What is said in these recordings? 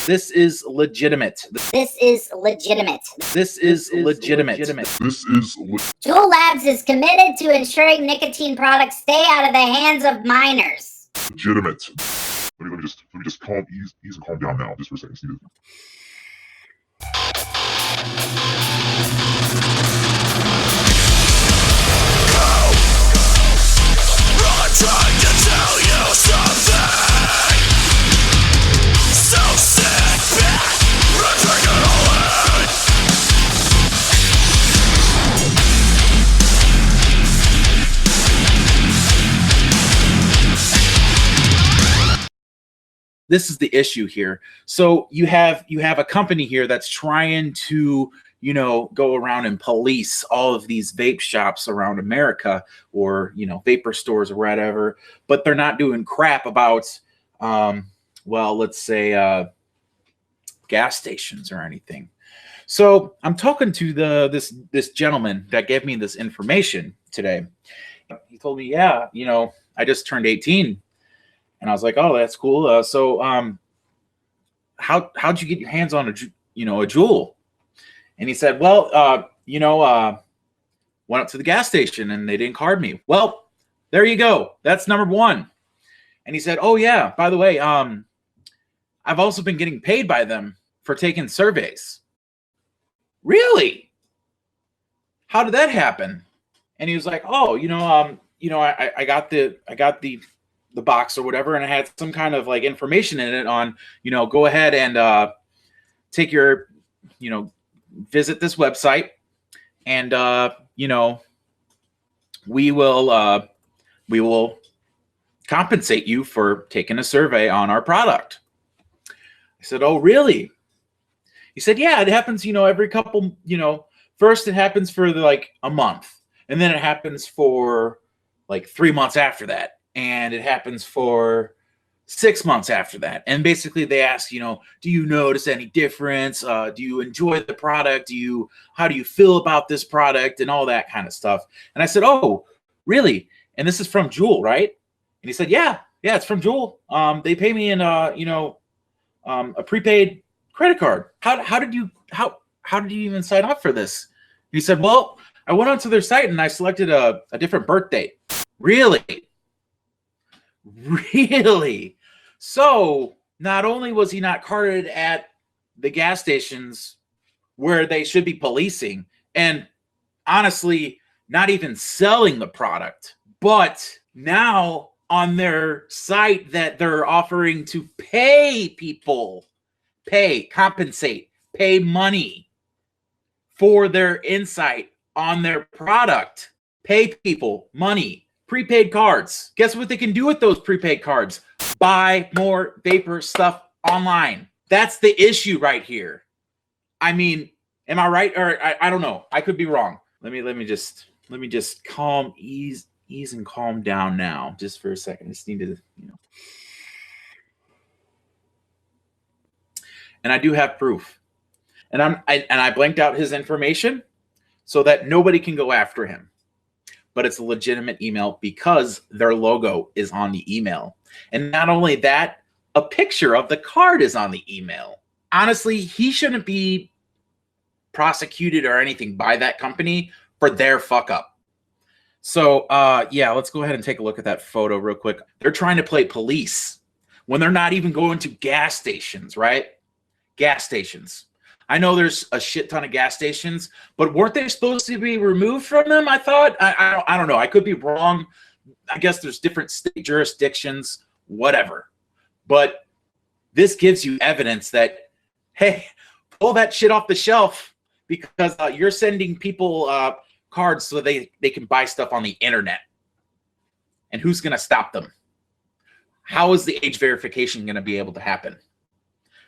This is legitimate. This is legitimate. This is legitimate. JUUL Labs is committed to ensuring nicotine products stay out of the hands of minors. Legitimate. Let me just ease and calm down now, just for a second. See this. I'm trying to tell you something so sit back and take it all in. This is the issue here. So you have a company here that's trying to, go around and police all of these vape shops around America, or, vapor stores or whatever, but they're not doing crap about, well, let's say, gas stations or anything. So I'm talking to this gentleman that gave me this information today. He told me, yeah, I just turned 18. And I was like, oh, that's cool. How'd you get your hands on a JUUL? And he said, well, went up to the gas station and they didn't card me. Well, there you go. That's number one. And he said, oh yeah, by the way, I've also been getting paid by them for taking surveys. Really? How did that happen? And he was like, oh, I got the box or whatever, and it had some kind of like information in it on, go ahead and take your, visit this website, and we will compensate you for taking a survey on our product. I said, oh, really? He said, yeah, it happens, every couple, first it happens for like a month, and then it happens for like 3 months after that. And it happens for 6 months after that. And basically they ask, do you notice any difference? Do you enjoy the product? How do you feel about this product, and all that kind of stuff? And I said, oh, really? And this is from JUUL, right? And he said, yeah, it's from JUUL. They pay me in, a prepaid credit card. How did you even sign up for this? He said, well, I went onto their site and I selected a different birth date. Really? Really? So not only was he not carded at the gas stations where they should be policing, and honestly not even selling the product, but now on their site that they're offering to pay people, compensate, pay money for their insight on their product, pay people money. Prepaid cards. Guess what they can do with those prepaid cards? Buy more vapor stuff online. That's the issue right here. I mean, am I right? Or I don't know. I could be wrong. Let me just ease and calm down now, just for a second. I just need to, And I do have proof. And I blanked out his information so that nobody can go after him. But it's a legitimate email because their logo is on the email. And not only that, a picture of the card is on the email. Honestly, he shouldn't be prosecuted or anything by that company for their fuck up. So, yeah, let's go ahead and take a look at that photo real quick. They're trying to play police when they're not even going to gas stations, right? Gas stations. I know there's a shit ton of gas stations, but weren't they supposed to be removed from them? I thought. I don't know. I could be wrong. I guess there's different state jurisdictions, whatever. But this gives you evidence that, hey, pull that shit off the shelf, because you're sending people cards so they can buy stuff on the internet. And who's going to stop them? How is the age verification going to be able to happen?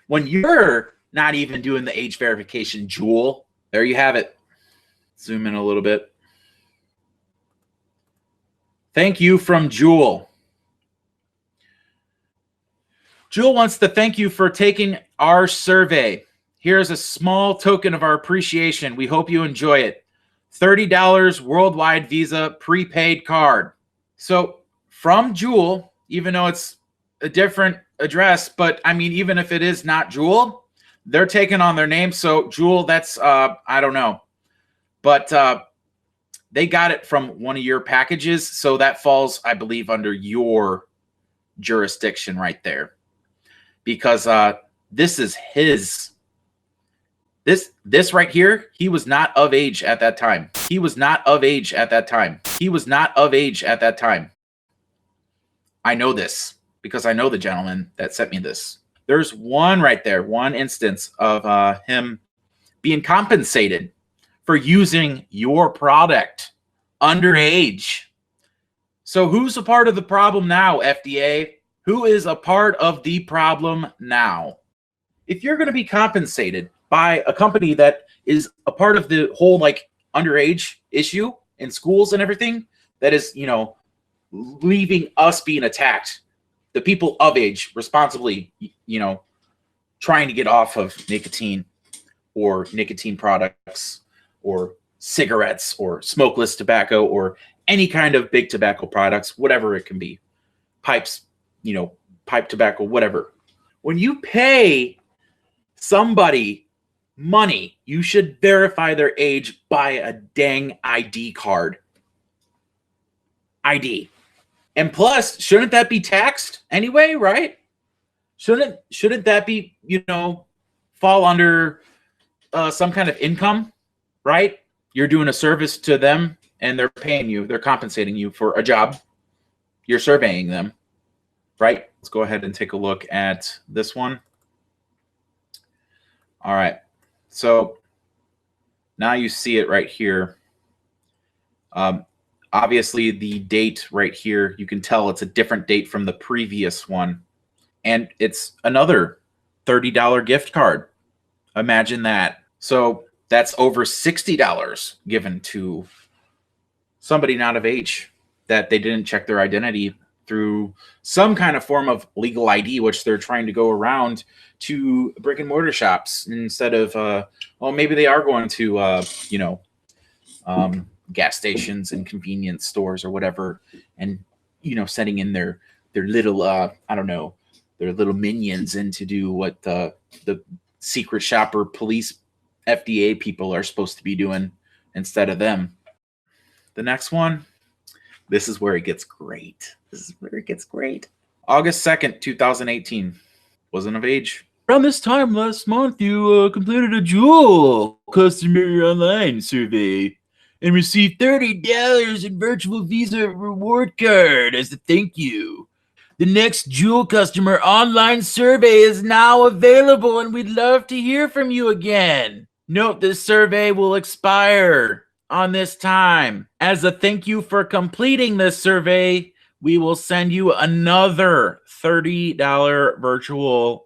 When you're not even doing the age verification, JUUL. There you have it. Zoom in a little bit. Thank you from JUUL. JUUL wants to thank you for taking our survey. Here's a small token of our appreciation. We hope you enjoy it. $30 worldwide Visa prepaid card. So from JUUL, even though it's a different address, but I mean, even if it is not JUUL, they're taking on their name. So JUUL, that's I don't know, but they got it from one of your packages, so that falls, I believe, under your jurisdiction right there, because this is his. This right here, he was not of age at that time. He was not of age at that time. He was not of age at that time. I know this because I know the gentleman that sent me this. There's one right there, one instance of him being compensated for using your product underage. So who's a part of the problem now, FDA? Who is a part of the problem now? If you're going to be compensated by a company that is a part of the whole like underage issue in schools and everything, that is, you know, leaving us being attacked, the people of age responsibly, you know, trying to get off of nicotine or nicotine products or cigarettes or smokeless tobacco or any kind of big tobacco products, whatever it can be, pipes, you know, pipe tobacco, whatever. When you pay somebody money, you should verify their age by a dang ID card. ID. And plus, shouldn't that be taxed anyway, right? Shouldn't that be, you know, fall under some kind of income, right? You're doing a service to them and they're paying you, they're compensating you for a job. You're surveying them, right? Let's go ahead and take a look at this one. All right. So now you see it right here. Obviously, the date right here, you can tell it's a different date from the previous one. And it's another $30 gift card. Imagine that. So that's over $60 given to somebody not of age that they didn't check their identity through some kind of form of legal ID, which they're trying to go around to brick and mortar shops instead of, well, maybe they are going to, you know, gas stations and convenience stores or whatever, and, you know, sending in their little, I don't know, their little minions in to do what the secret shopper police FDA people are supposed to be doing instead of them. The next one, this is where it gets great. This is where it gets great. August 2nd, 2018. Wasn't of age. Around this time last month, you completed a JUUL customer online survey and received $30 in virtual Visa reward card as a thank you. The next JUUL customer online survey is now available, and we'd love to hear from you again. Note this survey will expire on this time. As a thank you for completing this survey, we will send you another $30 virtual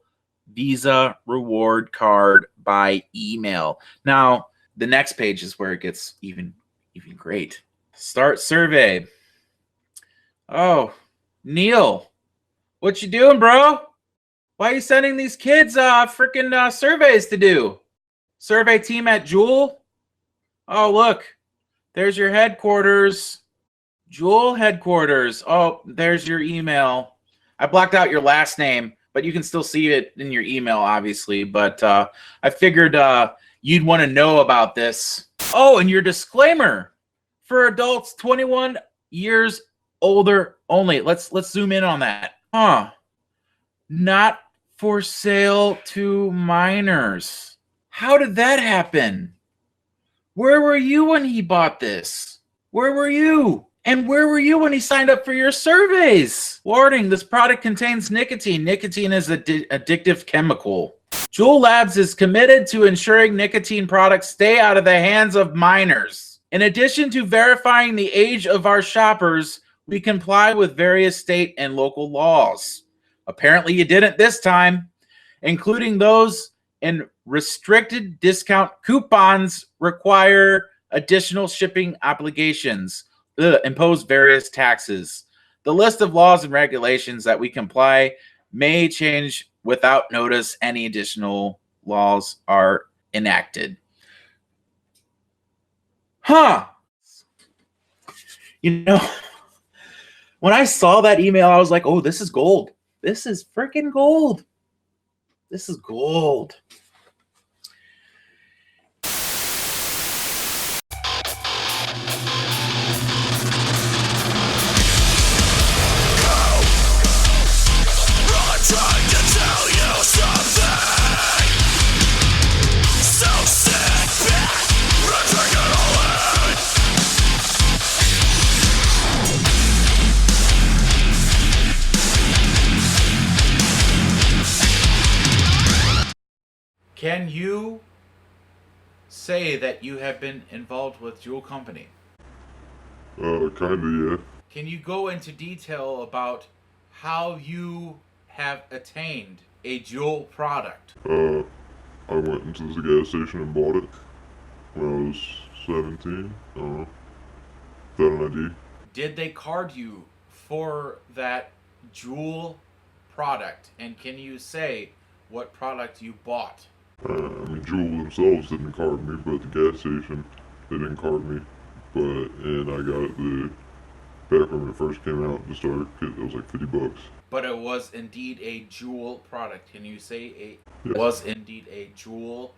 Visa reward card by email. Now, the next page is where it gets even great. Start survey. Oh, Neil, what you doing, bro? Why are you sending these kids freaking surveys to do? Survey team at JUUL? Oh, look, there's your headquarters. JUUL headquarters. Oh, there's your email. I blocked out your last name, but you can still see it in your email, obviously. But I figured you'd want to know about this. Oh, and your disclaimer for adults 21 years older only. Let's zoom in on that. Huh. Not for sale to minors. How did that happen? Where were you when he bought this? Where were you? And where were you when he signed up for your surveys? Warning, this product contains nicotine. Nicotine is an addictive chemical. JUUL Labs is committed to ensuring nicotine products stay out of the hands of minors. In addition to verifying the age of our shoppers, we comply with various state and local laws. Apparently you didn't this time, including those in restricted discount coupons require additional shipping obligations, impose various taxes. The list of laws and regulations that we comply may change without notice. Any additional laws are enacted. Huh. You know, when I saw that email, I was like, oh, this is gold. This is freaking gold. This is gold. I'm trying to tell you something. So sit back and take it all in. Can you say that you have been involved with JUUL Company? Kinda, Can you go into detail about how you have attained a JUUL product? yeah. I went into the gas station and bought it when I was 17. Without an ID. Did they card you for that JUUL product? And can you say what product you bought? I mean, JUUL themselves didn't card me, but the gas station, they didn't card me. And I got the, back when it first came out to start, it was like $50. But it was indeed a JUUL product. Can you say it Yes. was indeed a JUUL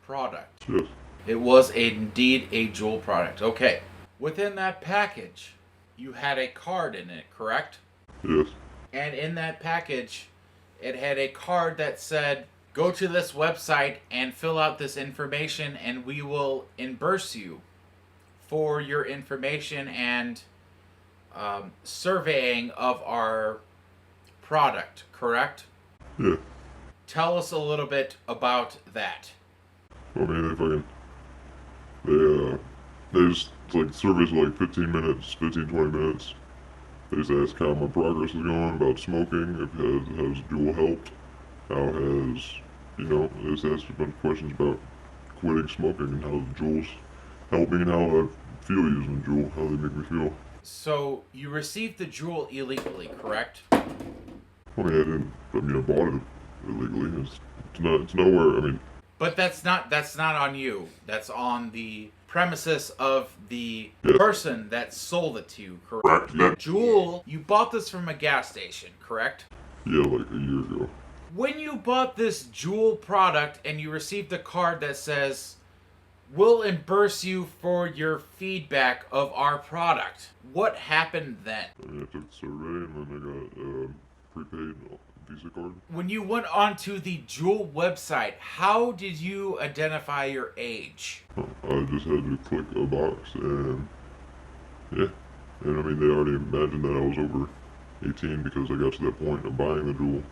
product? Yes. It was indeed a JUUL product. Okay. Within that package, you had a card in it, correct? Yes. And in that package, it had a card that said, go to this website and fill out this information and we will reimburse you for your information and surveying of our product, correct? Yeah. Tell us a little bit about that. I mean, they just, like, surveys are like 15 minutes, 15, 20 minutes. They just ask how my progress is going about smoking, if has JUUL helped, how has, they just ask a bunch of questions about quitting smoking and how the JUULs help me and how I feel using JUUL, how they make me feel. So you received the JUUL illegally, correct? I bought it illegally. It's nowhere, But that's not on you. That's on the premises of the Yes. person that sold it to you, correct? Correct, yeah. JUUL, you bought this from a gas station, correct? yeah, like a year ago. When you bought this JUUL product and you received a card that says, we'll reimburse you for your feedback of our product, what happened then? I took the survey and then I got prepaid Visa card. When you went onto the JUUL website, how did you identify your age? I just had to click a box and, yeah. And they already imagined that I was over 18 because I got to that point of buying the JUUL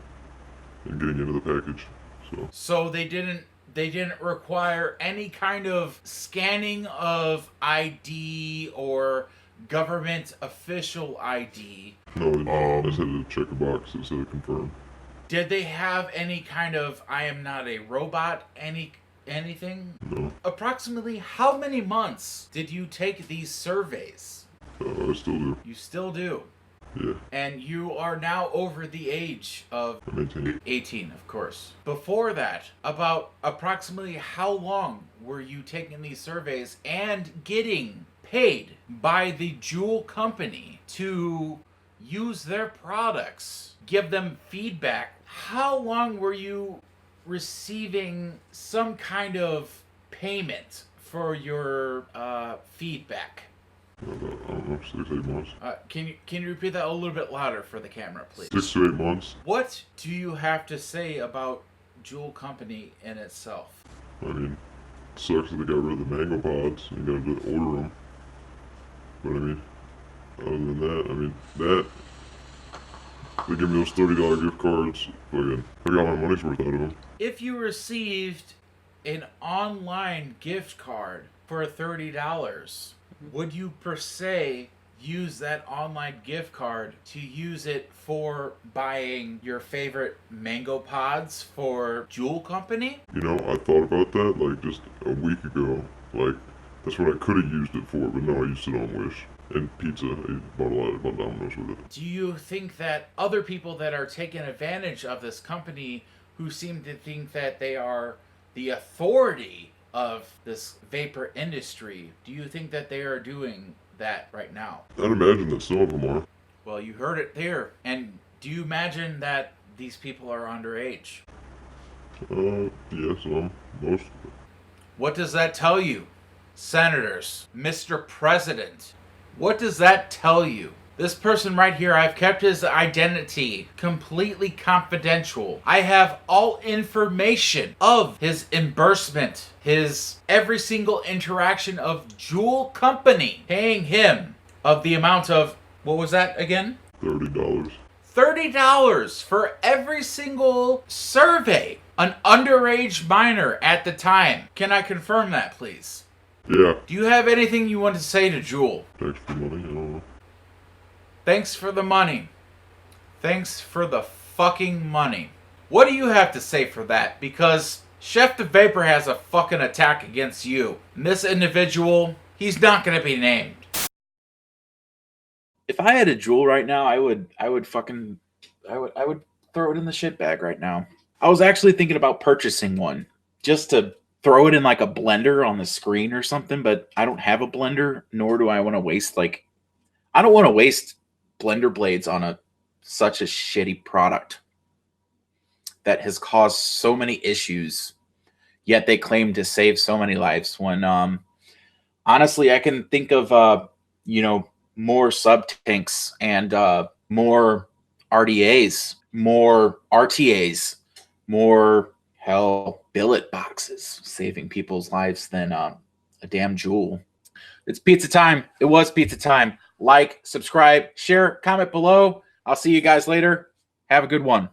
and getting into the package. So they didn't require any kind of scanning of ID or government official ID. No, I just had to check a box that said confirm. Did they have any kind of I am not a robot anything? No. Approximately how many months did you take these surveys? I still do. You still do. Yeah. And you are now over the age of I'm 18. 18, of course. Before that, about approximately how long were you taking these surveys and getting paid by the JUUL Company to use their products, give them feedback? How long were you receiving some kind of payment for your feedback? About, I don't know, 6 to 8 months. Can you repeat that a little bit louder for the camera, please? 6 to 8 months. What do you have to say about JUUL Company in itself? It sucks that they got rid of the mango pods. You gotta order them. But other than that, they give me those $30 gift cards. I got my money's worth out of them. If you received an online gift card for $30, would you per se use that online gift card to use it for buying your favorite mango pods for JUUL Company? I thought about that just a week ago. That's what I could have used it for, but no, I used it on Wish. And pizza. I bought Domino's with it. Do you think that other people that are taking advantage of this company who seem to think that they are the authority of this vapor industry, do you think that they are doing that right now? I'd imagine that some of them are. Well, you heard it there. And do you imagine that these people are underage. Yes, most. What does that tell you, senators, Mr. President? What does that tell you? This person right here, I've kept his identity completely confidential. I have all information of his disbursement, his every single interaction of JUUL Company paying him of the amount of, what was that again? $30. $30 for every single survey. An underage minor at the time. Can I confirm that, please? Yeah. Do you have anything you want to say to JUUL? Thanks for money. I don't know. Thanks for the money. Thanks for the fucking money. What do you have to say for that? Because Chef the Vapor has a fucking attack against you. And this individual, he's not going to be named. If I had a JUUL right now, I would throw it in the shit bag right now. I was actually thinking about purchasing one just to throw it in like a blender on the screen or something, but I don't have a blender, nor do I want to waste I don't want to waste blender blades on such a shitty product that has caused so many issues, yet they claim to save so many lives when honestly I can think of more sub tanks and more RDAs, more RTAs, more billet boxes saving people's lives than a damn JUUL. It's pizza time. It was pizza time. Like, subscribe, share, comment below. I'll see you guys later. Have a good one.